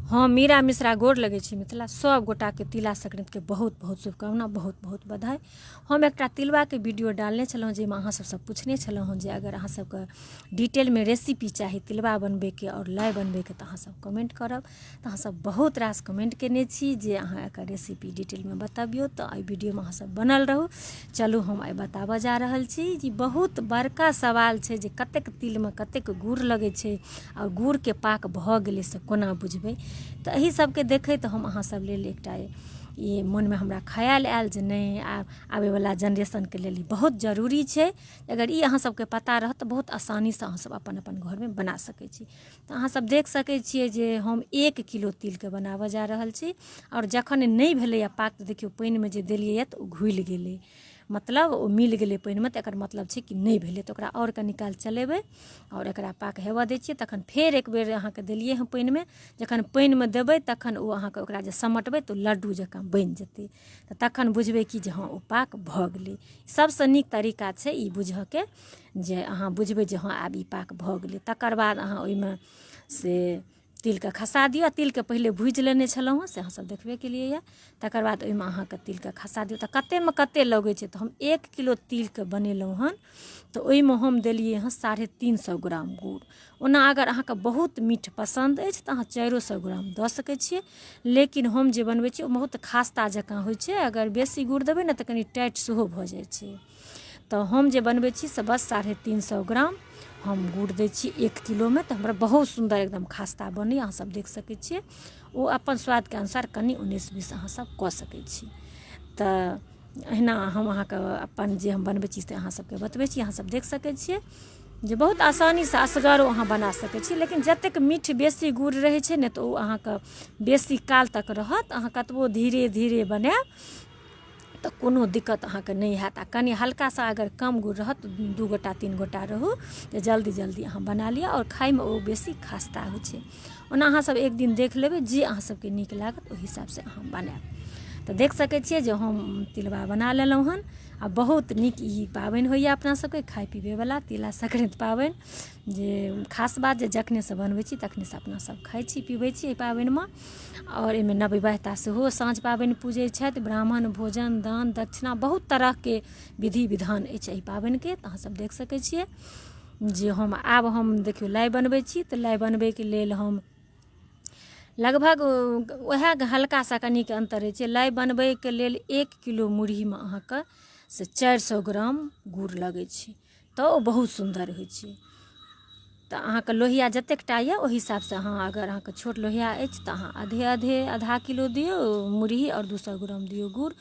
हाँ मीरा मिश्रा गोर लगे छी मिथिला सब गोटा के तिला संक्रांति के बहुत बहुत शुभकामना, बहुत बहुत बधाई। हम एक तिलवा के वीडियो डालने छलहुँ जाहिमे अहाँ सब पूछने छलहुँ जे अगर अहाँ सबके डिटेल में रेसिपी चाही तिलवा बनबे के और लाइ बनबे के तो अहाँ सब कमेंट करब। तो अहाँ सब बहुत रास कमेंट केने छी जे अहाँ एकर रेसिपी डिटेल में बताबियो, तो एहि वीडियो में अहाँ सब बनल रहू। चलू हम आइ बताबऽ जा रहल छी जी बहुत बड़का सवाल छै जे कतेक तिल में कतेक गुड़ लगे छै और गुड़ के पाक भऽ गेलै से कोना बुझबै। तो यही सबके देखैत हम अहाँ सब लेल एकटा ये मन में हमरा ख्याल आयल जे नहीं आबे वाला जनरेशन के लेल बहुत जरूरी छै। अगर ये अहाँ सबके पता रहत तो बहुत आसानी से अहाँ सब अपन अपन घर में बना सकै छी। तो अहाँ सब देख सकै छियै जे हम 1 किलो तिल के बनाबऽ जा रहल छी और जखन नहीं भेलैया पाक तो देखियो पानि में जे देलियै तो घुलि गेलै, मतलब ओ मिल गेलै पानि में, तो एकर मतलब छै कि नहीं भेलै। तो ओकरा और कनी काल चलेबै और एकरा पाक हेबऽ दै छियै। तखन फेर एक बेर अहाँके देलियै हँ पानि में, जखन पानि में देबै तखन ओ अहाँके ओकरा जे समटबै तो लड्डू जकाँ बनि जेतै। तो तखन बुझबै कि जे हाँ ओ पाक भऽ गेलै। सबसँ नीक तरीका छै ई बुझऽके जे अहाँ बुझबै जे हाँ आब ई पाक भऽ गेलै। तकर बाद अहाँ ओइमे से तिलके खसा दिअ। तिलके पहिले भुजि लेने छलहुँ हँ से अहाँ सब देखबे केलियै यऽ। तकर बाद ओइमे अहाँके तिलके खसा दियौ। तो कतेकमे कतेक लगै छै, तो हम 1 किलो तिलके बनेलहुँ हन तो ओइमे हम देलियै हँ 350 ग्राम गुड़। ओना अगर अहाँके बहुत मीठ पसन्द अछि तो अहाँ 400 ग्राम दऽ सकै छियै, लेकिन हम जे बनबै छी ओ बहुत खास्ता जकाँ होइ छै। अगर बेसी गुड़ देबै ने तो कनि टाइट सेहो भऽ जाइ छै। तो हम जे बनबै छी से बस 350 ग्राम हम गुड़ दै छी 1 किलो में। तो हमरा बहुत सुन्दर एकदम खास्ता बनैए, अहाँ सब देख सकै छियै। ओ अपन स्वादके अनुसार कनि 19-20 अहाँ सब कऽ सकै छी। तो अहिना हम अहाँके अपन जे हम बनबै छी से अहाँ सबके बतबै छी, अहाँ सब देख सकै छियै जे बहुत आसानी से असगरो अहाँ बना सकै छी। लेकिन जतेक मीठ बेसी गुड़ रहै छै ने तो ओ अहाँके बेसी काल तक रहत। अहाँ कतबो धीरे धीरे बनाएब तो कोनो दिक्कत अहाँके नहीं हैत। आ कनि हल्का सा अगर कम गुड़ रहत, 2 गोटा 3 गोटा रहू तो जल्दी जल्दी अहाँ बना लिअ और खाइमे ओ बेसी खास्ता होइ छै। ओना अहाँ सब एक दिन देख लेबै जे अहाँ सबके नीक लागत ओहि हिसाब से अहाँ बनाएब। तो देख सकै छियै जे हम तिलवा बना लेलहुँ हन। आ बहुत नीक ई पाबनि होइए अपना सबके खाइ पीबैवला तिला संक्रांति पाबनि, जे खास बात जे जखने से बनबै छी तखने से अपना सब खाइ छी पीबै छी एहि पाबनि में। और एहिमे नवविवाहिता सेहो साँझ पाबनि पूजै छथि, ब्राह्मण भोजन दान दक्षिणा बहुत तरहके विधि विधान अछि एहि पाबनिके। तऽ अहाँ सब देख सकै छियै जे हम देखियौ लाइ बनबै छी। तऽ लाइ बनबैके लेल हम लगभग वएह हल्का सा कनिक अंतर होइ छै। लाइ बनबैके लेल 1 किलो मुरहीमे अहाँके से 400 ग्राम गुड़ लगै छै, तो ओ बहुत सुन्दर होइ छै। तो अहाँके लोहिया जतेकटा यऽ ओहि हिसाबसँ अहाँ अगर अहाँके छोट लोहिया अछि तो अहाँ आधा किलो दियौ मुरही और 200 ग्राम दियौ गुड़।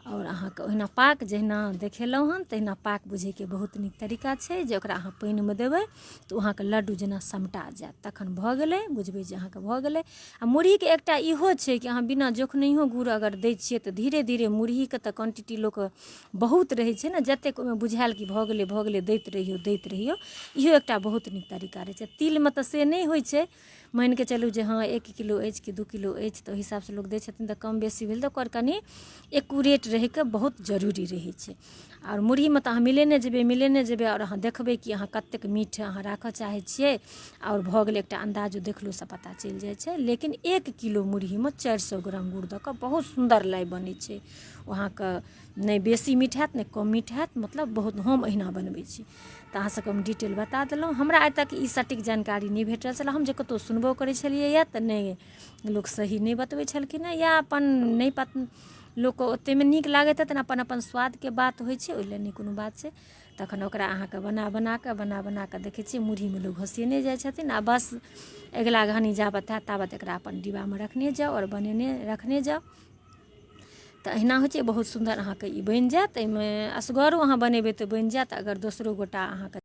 और अहाँके ओहिना पाक जहिना देखेलहुँ हन तहिना पाक बुझैके बहुत नीक तरीका छै जे ओकरा अहाँ पानि में देबै तो अहाँके लड्डू जेना समटा जायत, तखन भऽ गेलै, बुझबै जे अहाँके भऽ गेलै। आ मुरहीके एकटा इहो छै कि अहाँ बिना जोखनैहो गुड़ अगर दै छियै तो धीरे धीरे मुरहीके तऽ क्वांटिटी लोक बहुत रहै छै ने, जतेक ओहिमे बुझायल कि भऽ गेलै दैत रहियौ। इहो एकटा बहुत नीक तरीका रहै छै। तिलमे तऽ से नहीं होइ छै, मानि के चलू जे हाँ 1 किलो अछि कि 2 किलो अछि तो ओहि हिसाबसँ लोक दै छथिन। तो कम बेसी भेल तो ओकर कनि एक्यूरेट रहैके बहुत जरूरी रहै छै। और मुरहीमे तऽ अहाँ मिलेने जेबै और अहाँ देखबै कि अहाँ कतेक मीठ अहाँ राखऽ चाहै छियै और भऽ गेलै एकटा अन्दाजो देखलोसँ पता चलि जाइ छै। लेकिन 1 किलो मुरहीमे 400 ग्राम गुड़ दऽ कऽ बहुत सुन्दर लाइ बनै छै। ओ अहाँके नहीं बेसी मीठ हैत नहीं कम मीठ हैत, मतलब बहुत हम अहिना बनबै छी। तऽ अहाँ सबके हम डिटेल बता देलहुँ। हमरा आइ तक ई सटीक जानकारी नहीं भेटल छल। हम जे कतहु सुनबो करै छलियै यऽ तऽ नहीं लोक सही नहीं बतबै छलखिन हँ, या अपन नहीं लोकके ओतेकमे नीक लागैत हेतनि, अपन अपन स्वादके बात होइ छै, ओहि लेल नहीं कोनो बात छै। तखन ओकरा अहाँके बना कऽ देखै छियै मुरहीमे लोक घसेने जाइ छथिन। आ बस अगिला घानी जाबत हैत ताबत एकरा अपन डिब्बामे रखने जाउ और रखने जाउ। तऽ अहिना होइ छै, बहुत सुन्दर अहाँके ई बनि जायत। एहिमे असगरो अहाँ बनेबै तऽ बनि जायत, अगर दोसरो गोटा अहाँके